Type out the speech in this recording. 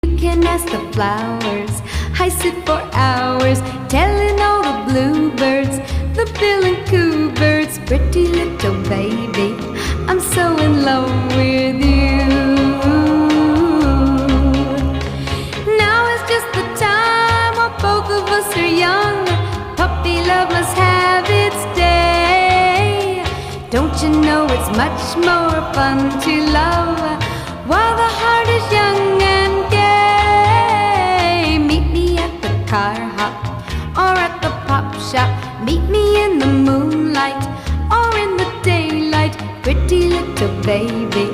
You can ask the flowers. I sit for hours telling all the bluebirds, the bill and coo birds, pretty little baby, I'm so in love with you. Now is just the time while both of us are young. Puppy love must have its day. Don't you know it's much more fun to love while the heart is young and gay? Meet me at the car hop or at the pop shop. Meet me in the moonlight or in the daylight, pretty little baby,